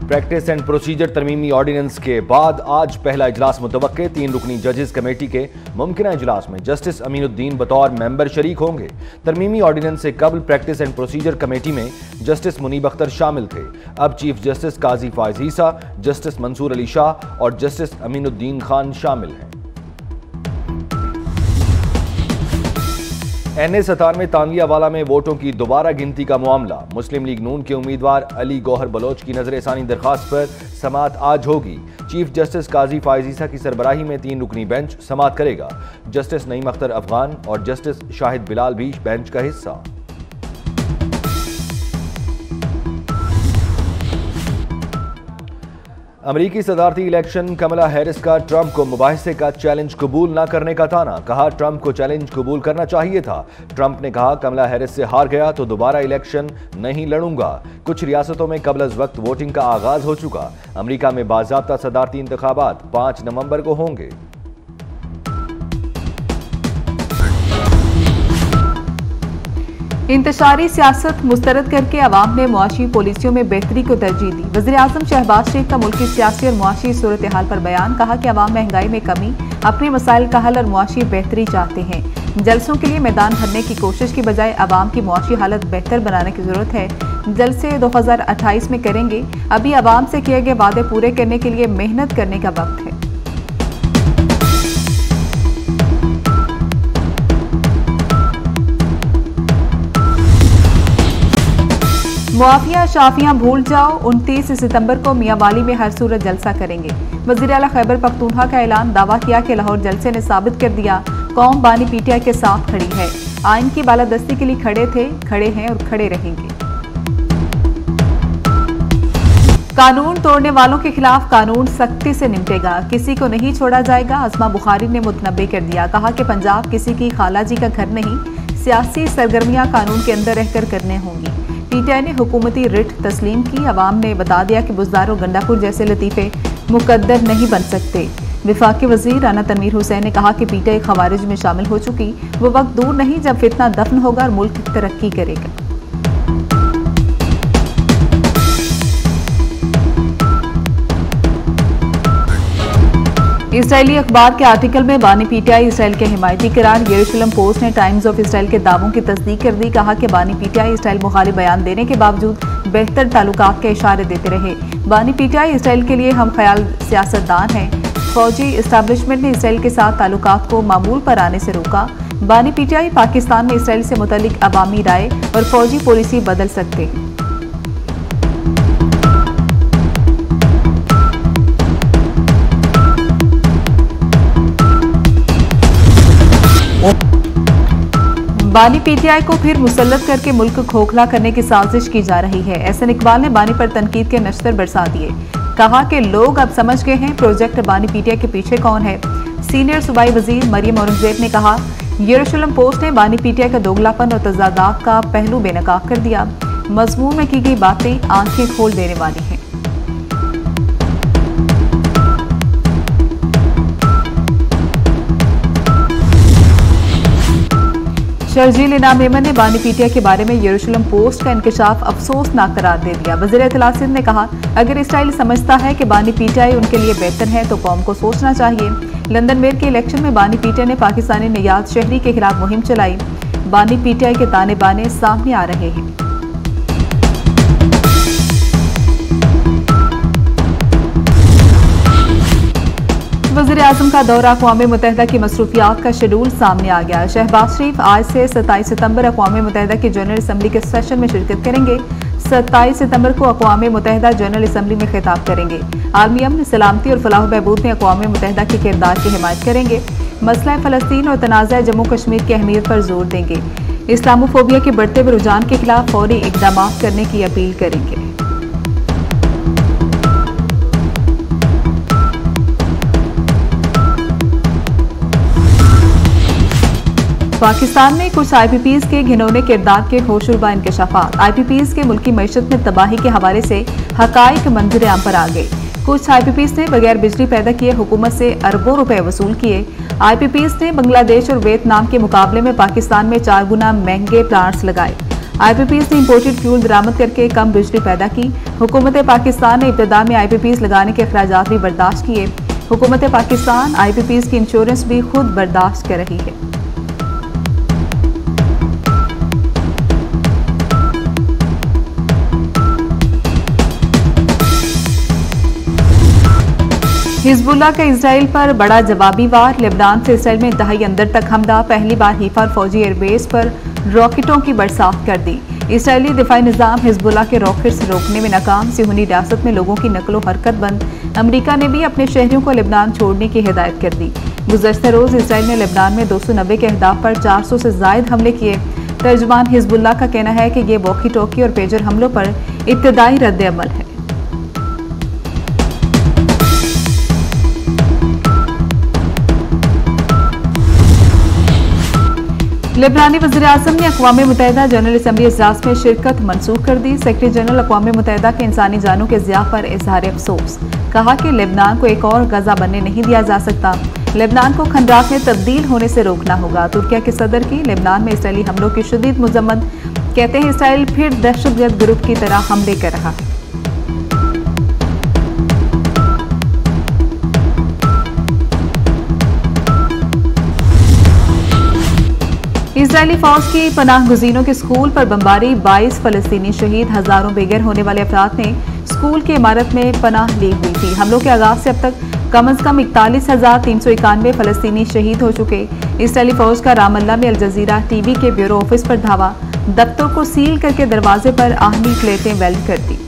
Practice and procedure तरमीमी ordinance के बाद आज पहला इजलास मुतवक्के। 3 रुकनी जजेस कमेटी के मुमकिन इजलास में जस्टिस अमीनुद्दीन बतौर मेंबर शरीक होंगे। तरमीमी ऑर्डिनेंस से कबल प्रैक्टिस एंड प्रोसीजर कमेटी में जस्टिस मुनीब अख्तर शामिल थे। अब चीफ जस्टिस काजी फायज ईसा, जस्टिस मंसूर अली शाह और जस्टिस अमीनुद्दीन खान शामिल हैं। NA97 तांगियावाला में वोटों की दोबारा गिनती का मामला। मुस्लिम लीग नून के उम्मीदवार अली गौहर बलोच की नजरसानी दरखास्त पर समाअत आज होगी। चीफ जस्टिस काजी फायज ईसा की सरबराही में 3 रुकनी बेंच समाअत करेगा। जस्टिस नईम अख्तर अफगान और जस्टिस शाहिद बिलाल भी बेंच का हिस्सा। अमरीकी सदारती इलेक्शन, कमला हैरिस का ट्रंप को मुबाहिसे का चैलेंज कबूल न करने का ताना। कहा ट्रंप को चैलेंज कबूल करना चाहिए था। ट्रंप ने कहा कमला हैरिस से हार गया तो दोबारा इलेक्शन नहीं लड़ूंगा। कुछ रियासतों में कबल अज़ वक्त वोटिंग का आगाज हो चुका। अमरीका में बाज़ाब्ता सदारती इंतखाबात 5 नवंबर को होंगे। इंतशारी सियासत मुस्तरद करके अवाम ने मुआशी पॉलिसियों में बेहतरी को तरजीह दी। वज़ीर-ए-आज़म शहबाज शरीफ का मुल्की सियासी और मुआशी सूरत हाल पर बयान। कहा कि अवाम महंगाई में कमी, अपने मसाइल का हल और मुआशी बेहतरी चाहते हैं। जलसों के लिए मैदान भरने की कोशिश की बजाय अवाम की मुआशी हालत बेहतर बनाने की जरूरत है। जलसे 2028 में करेंगे। अभी अवाम से किए गए वादे पूरे करने के लिए मेहनत करने का वक्त है। मुआफिया शाफियां भूल जाओ, 29 सितंबर को मियांवाली में हर सूरत जलसा करेंगे। वज़ीर आला खैबर पख्तूनख्वा का ऐलान। दावा किया कि लाहौर जलसे ने साबित कर दिया कौम बानी पीटीआई के साथ खड़ी है। आइन की बालादस्ती के लिए खड़े थे, खड़े हैं और खड़े रहेंगे। कानून तोड़ने वालों के खिलाफ कानून सख्ती से निपटेगा, किसी को नहीं छोड़ा जाएगा। अज़मा बुखारी ने मुतनब्बे कर दिया। कहा कि पंजाब किसी की खालाजी का घर नहीं, सियासी सरगर्मियां कानून के अंदर रहकर करने होंगी। पीटीआई ने हुकूमती रिट तस्लीम की। अवाम ने बता दिया कि बुज़दार और गंडापुर जैसे लतीफ़े मुकद्दर नहीं बन सकते। विफाकी वज़ीर राना तनवीर हुसैन ने कहा कि पीटीआई खवारिज में शामिल हो चुकी। वो वक्त दूर नहीं जब फितना दफन होगा और मुल्क तरक्की करेगा। इसराइली अखबार के आर्टिकल में बानी पीटीआई इसराइल के हिमायती करार। यरूशलेम पोस्ट ने टाइम्स ऑफ इसराइल के दावों की तस्दीक कर दी। कहा कि बानी पीटीआई इसराइल मुखालिफ बयान देने के बावजूद बेहतर ताल्लुकात के इशारे देते रहे। बानी पीटीआई इसराइल के लिए हम ख्याल सियासतदान हैं। फौजी इस्टेब्लिशमेंट ने इसराइल के साथ ताल्लुकात को मामूल पर आने से रोका। बानी पीटीआई पाकिस्तान में इसराइल से मुतल्लिक अवामी राय और फौजी पॉलिसी बदल सकते हैं। बानी पीटीआई को फिर मुसल्लत करके मुल्क खोखला करने की साजिश की जा रही है। एहसन इकबाल ने बानी पर तनकीद के नश्तर बरसा दिए। कहा कि लोग अब समझ गए हैं प्रोजेक्ट बानी पीटीआई के पीछे कौन है। सीनियर सूबाई वजीर मरियम औरंगजेब ने कहा यरूशलेम पोस्ट ने बानी पीटीआई का दोगलापन और तजादात का पहलू बेनकाब कर दिया। मजमून में की गई बातें आंखें खोल देने वाली हैं। शर्जील इनाम मेमन ने बानी पीटीआई के बारे में यरूशलेम पोस्ट का इंकशाफ अफसोसनाक करार दे दिया। वज़ीर इत्तला सिंध ने कहा अगर इसराइल समझता है कि बानी पीटीआई उनके लिए बेहतर है तो कौम को सोचना चाहिए। लंदन मेयर के इलेक्शन में बानी पीटीआई ने पाकिस्तानी नियाज शहरी के खिलाफ मुहिम चलाई। बानी पीटीआई के ताने बाने सामने आ रहे हैं। वज़ीर-ए-आज़म का दौरा अक़वाम मुत्तहिदा की मसरूफियात का शेड्यूल सामने आ गया। शहबाज शरीफ आज से 27 सितंबर अक़वाम मुत्तहिदा की जनरल असम्बली के सेशन में शिरकत करेंगे। 27 सितंबर को अक़वाम मुत्तहिदा जनरल असम्बली में खिताब करेंगे। आलमी अमन, सलामती और फलाह बहबूद में अक़वाम मुत्तहिदा के किरदार की हिमायत करेंगे। मसला फ़लस्तीन और तनाज़ा जम्मू कश्मीर की अहमियत पर जोर देंगे। इस्लामोफोबिया के बढ़ते हुए रुझान के खिलाफ फौरी इक़दाम करने की अपील करेंगे। पाकिस्तान में कुछ IPPs के घिनौने किरदार के होशरुबा इंकशाफात। IPPs के मुल्की मईशत में तबाही के हवाले से हकाइक मंजर आम पर आ गए। कुछ IPPs ने बगैर बिजली पैदा किए हुकूमत से अरबों रुपए वसूल किए। IPPs ने बांग्लादेश और वियतनाम के मुकाबले में पाकिस्तान में 4 गुना महंगे प्लांट्स लगाए। IPPs ने इंपोर्टेड फ्यूल बरामद करके कम बिजली पैदा की। हुकूमत पाकिस्तान ने इब्तिदा में IPPs लगाने के अखराजात भी बर्दाश्त किए। हुकूमत पाकिस्तान IPPs की इंश्योरेंस भी खुद बर्दाश्त कर रही है। हिजबुल्लाह का इसराइल पर बड़ा जवाबी वार। लेबनान से इसराइल में दहाई अंदर तक हमला। पहली बार हीफा फौजी एयरबेस पर रॉकेटों की बरसात कर दी। इसराइली दिफाई निज़ाम हिजबुल्लाह के रॉकेट से रोकने में नाकाम। सिहूनी रियासत में लोगों की नकलो हरकत बंद। अमेरिका ने भी अपने शहरियों को लेबनान छोड़ने की हिदायत कर दी। गुज़श्ता रोज इसराइल ने लेबनान में 290 के अहदाफ पर 400 से जायद हमले किए। तर्जुमान हिजबुल्लाह का कहना है कि ये वॉकी टॉकी और पेजर हमलों पर इब्तिदाई रद्द अमल है। लेबनानी वज़ीर-ए-आज़म ने अक़वाम मुत्तहिदा जनरल असम्बली इजलास में शिरकत मनसूख कर दी। सेक्रेटरी जनरल अक़वाम मुत्तहिदा के इंसानी जानों के ज़िया पर इज़हार अफसोस। कहा कि लेबनान को एक और गजा बनने नहीं दिया जा सकता। लेबनान को खंडाक में तब्दील होने से रोकना होगा। तुर्किया के सदर की लेबनान में इसराइली हमलों की शदीद मज़म्मत। कहते हैं इसराइल फिर दहशतगर्द ग्रुप की तरह हमले कर रहा है। इजरायली फौज की पनाह गुज़ीनों के स्कूल पर बमबारी। 22 फलस्तीनी शहीद। हजारों बेघर होने वाले अफराद ने स्कूल की इमारत में पनाह ली हुई थी। हमलों के आगाज से अब तक कम अज कम 41,391 फलस्तीनी शहीद हो चुके। इजरायली फौज का रामल्ला में अल जजीरा टीवी के ब्यूरो ऑफिस पर धावा। दफ्तर को सील करके दरवाजे पर आहनी प्लेटें वेल्ड कर दी।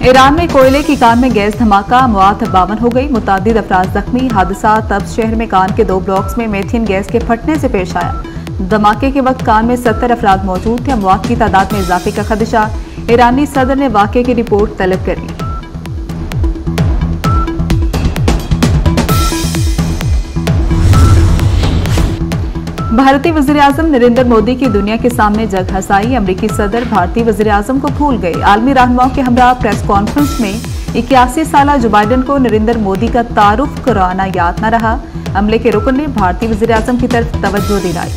ईरान में कोयले की कान में गैस धमाका। अमवात 52 हो गई। मुतादिद अफराद जख्मी। हादसा तब शहर में कान के 2 ब्लॉक्स में मेथियन गैस के फटने से पेश आया। धमाके के वक्त कान में 70 अफराद मौजूद थे। अमवात की तादाद में इजाफे का खदशा। ईरानी सदर ने वाक़े की रिपोर्ट तलब कर ली। भारतीय वज़ीर-ए-आज़म नरेंद्र मोदी की दुनिया के सामने जग हंसाई। अमरीकी सदर भारतीय वज़ीर-ए-आज़म को भूल गए। आलमी रहनुमाओं के हमरा प्रेस कॉन्फ्रेंस में 81 साला जो बाइडेन को नरेंद्र मोदी का तारुफ कराना याद न रहा। अमले के रुकन ने भारतीय वज़ीर-ए-आज़म की तरफ तवज्जो दिलाई।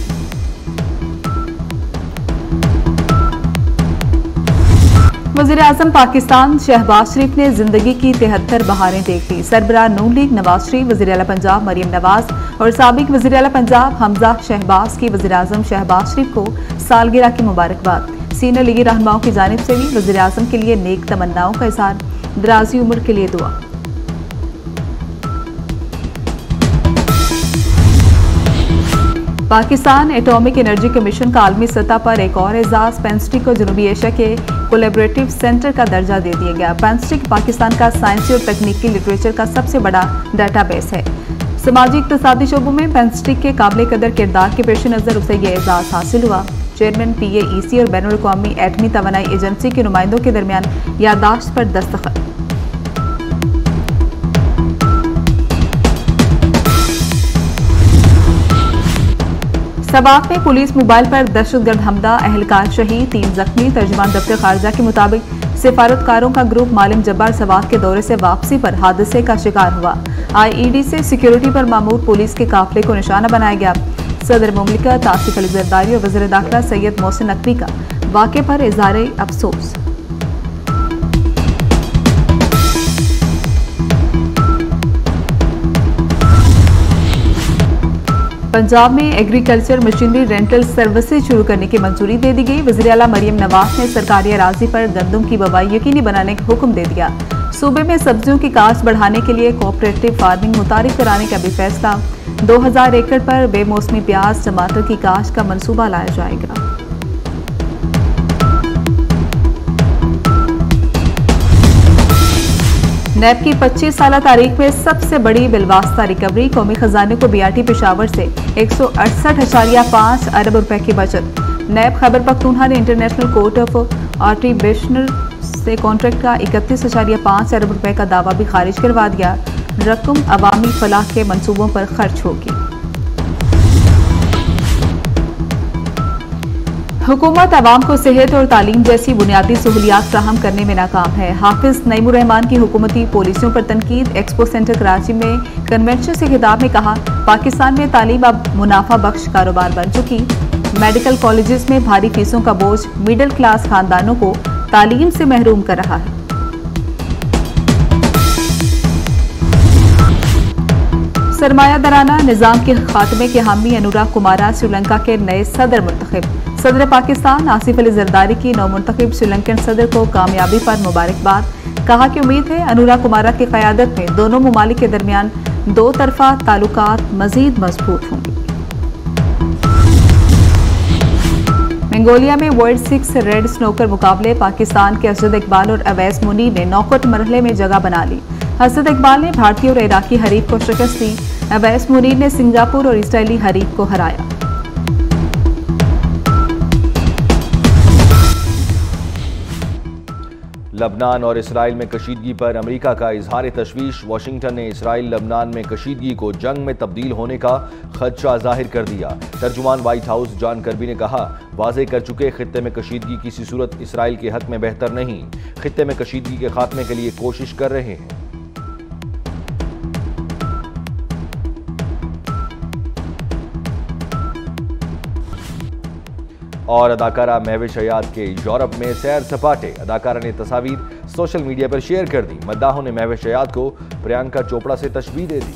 वज़ीर-ए-आज़म पाकिस्तान शहबाज शरीफ ने जिंदगी की 73 बहारें देख ली। सरबराह नून लीग नवाज शरीफ, वज़ीर आला पंजाब मरियम नवाज और साबिक वज़ीर आला पंजाब हमजा शहबाज की वज़ीर-ए-आज़म शहबाज शरीफ को सालगिरह की मुबारकबाद। सीनियर लीगी रहनुमाओं की जानिब से भी वज़ीर-ए-आज़म के लिए नेक तमन्नाओं का इज़हार। दराज़ी उम्र के लिए दुआ। पाकिस्तान एटॉमिक एनर्जी कमीशन का आलमी सतह पर एक और एजाज। पेंस्टिक को जनूबी एशिया के कोलैबोरेटिव सेंटर का दर्जा दे दिया गया। पेंस्टिक पाकिस्तान का साइंसी और तकनीकी लिटरेचर का सबसे बड़ा डाटाबेस है। समाजी इक़्तिसादी शोबों में पेंस्टिक के काबिल कदर किरदार के पेश नज़र उसे यह एजाज हासिल हुआ। चेयरमैन PAEC और बैनुल अक़वामी एटमी तवानाई एजेंसी के नुमाइंदों के दरमियान याददाश्त पर दस्तखत। सबाक में पुलिस मोबाइल पर दहशतगर्द हमला। अहलकार शहीद, 3 जख्मी। तर्जुमान दफ्तर खारजा के मुताबिक सिफारतकारों का ग्रुप मालिम जब्बार सवात के दौरे से वापसी पर हादसे का शिकार हुआ। IED से सिक्योरिटी पर मामूर पुलिस के काफिले को निशाना बनाया गया। सदर मुमलिकत आसिफ अली जरदारी और वज़ीर दाखिला सैयद मोहसिन नकवी का वाक़े पर इज़हार अफसोस। पंजाब में एग्रीकल्चर मशीनरी रेंटल सर्विसेज शुरू करने की मंजूरी दे दी गई। वज़ीर आला मरियम नवाज ने सरकारी अराजी पर गंदम की बुवाई यकीनी बनाने का हुक्म दे दिया। सूबे में सब्जियों की काश्त बढ़ाने के लिए कोऑपरेटिव फार्मिंग मुतारिफ कराने का भी फैसला। 2000 एकड़ पर बेमौसमी प्याज टमाटर की काश्त का मंसूबा लाया जाएगा। नैब की 25 साल तारीख में सबसे बड़ी बिलवास्ता रिकवरी। कौमी खजाने को BRT पेशावर से 168.5 अरब रुपए की बचत। नैब खैबर पख्तूनख्वा ने इंटरनेशनल कोर्ट ऑफ आर्बिट्रेशन से कॉन्ट्रैक्ट का 31.5 अरब रुपए का दावा भी खारिज करवा दिया। रकम अवामी फलाह के मंसूबों पर खर्च होगी। हुकूमत अवाम को सेहत और तालीम जैसी बुनियादी सहूलियात फ्राहम करने में नाकाम है। हाफिज नईमुर रहमान की हुकूमती पॉलिसियों पर तनकीद। एक्सपो सेंटर कराची में कन्वेंशन से खिताब में कहा, पाकिस्तान में तालीम अब मुनाफा बख्श कारोबार बन चुकी। मेडिकल कॉलेजेस में भारी फीसों का बोझ मिडिल क्लास खानदानों को तालीम से महरूम कर रहा है। सरमायादाराना निजाम के खात्मे के हामी अनुराग कुमारा श्रीलंका के नए सदर मुंतखब। सदर पाकिस्तान आसिफ अली जरदारी की नवमुंतखब श्रीलंकन सदर को कामयाबी पर मुबारकबाद। कहा कि उम्मीद है अनुराग कुमारा की क़यादत में दोनों ममालिक के दरमियान दो तरफा ताल्लुकात मजीद मजबूत होंगे। मंगोलिया में वर्ल्ड 6 रेड स्नोकर मुकाबले पाकिस्तान के असद इकबाल और अवैस मुनीर ने नॉकआउट मरहले में जगह बना ली। असद इकबाल ने भारतीय और इराकी हरीफ को शिकस्त दी। अवैस मुनीर ने सिंगापुर और इसराइली हरीफ को हराया। लबनान और इसराइल में कशीदगी पर अमेरिका का इजहार तशवीश। वाशिंगटन ने इसराइल लबनान में कशीदगी को जंग में तब्दील होने का खदशा जाहिर कर दिया। तर्जुमान व्हाइट हाउस जॉन कर्बी ने कहा, वाज़े कर चुके खित्ते में कशीदगी किसी सूरत इसराइल के हक में बेहतर नहीं। खित्ते में कशीदगी के खात्मे के लिए कोशिश कर रहे हैं। और अदाकारा महविश हयात के यूरोप में सैर सपाटे। अदाकारा ने तस्वीर सोशल मीडिया पर शेयर कर दी। मद्दाहों ने महविश हयात को प्रियंका चोपड़ा से तशबीह दे दी।